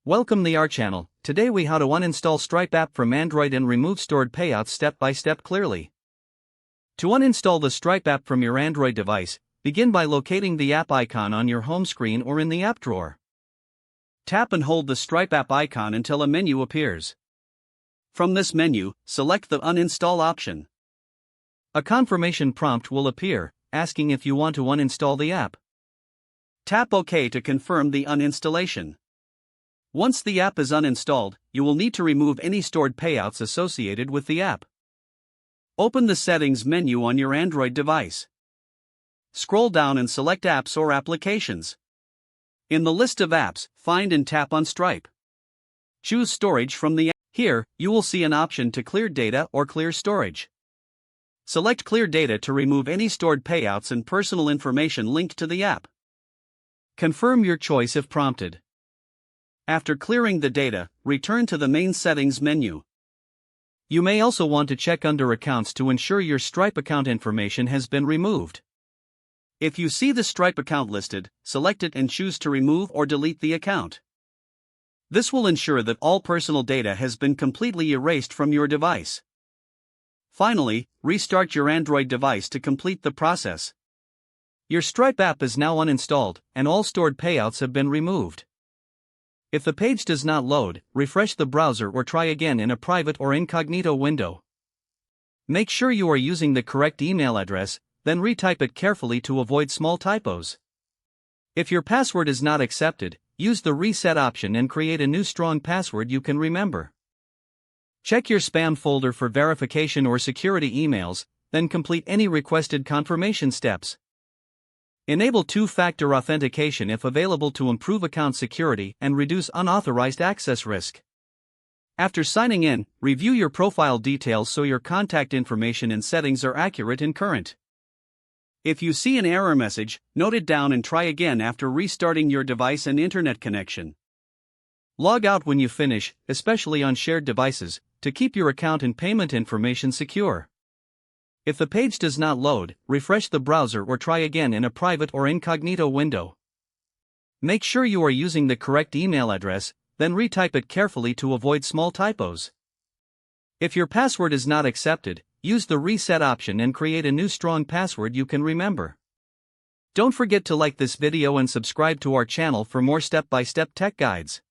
Welcome to our channel. Today we how to uninstall Stripe app from Android and remove stored payouts step by step clearly. To uninstall the Stripe app from your Android device, begin by locating the app icon on your home screen or in the app drawer. Tap and hold the Stripe app icon until a menu appears. From this menu, select the Uninstall option. A confirmation prompt will appear, asking if you want to uninstall the app. Tap OK to confirm the uninstallation. Once the app is uninstalled, you will need to remove any stored payouts associated with the app. Open the Settings menu on your Android device. Scroll down and select Apps or Applications. In the list of apps, find and tap on Stripe. Choose Storage from the app. Here, you will see an option to clear data or clear storage. Select Clear Data to remove any stored payouts and personal information linked to the app. Confirm your choice if prompted. After clearing the data, return to the main Settings menu. You may also want to check under Accounts to ensure your Stripe account information has been removed. If you see the Stripe account listed, select it and choose to remove or delete the account. This will ensure that all personal data has been completely erased from your device. Finally, restart your Android device to complete the process. Your Stripe app is now uninstalled, and all stored payouts have been removed. If the page does not load, refresh the browser or try again in a private or incognito window. Make sure you are using the correct email address, then retype it carefully to avoid small typos. If your password is not accepted, use the reset option and create a new strong password you can remember. Check your spam folder for verification or security emails, then complete any requested confirmation steps. Enable two-factor authentication if available to improve account security and reduce unauthorized access risk. After signing in, review your profile details so your contact information and settings are accurate and current. If you see an error message, note it down and try again after restarting your device and internet connection. Log out when you finish, especially on shared devices, to keep your account and payment information secure. If the page does not load, refresh the browser or try again in a private or incognito window. Make sure you are using the correct email address, then retype it carefully to avoid small typos. If your password is not accepted, use the reset option and create a new strong password you can remember. Don't forget to like this video and subscribe to our channel for more step-by-step tech guides.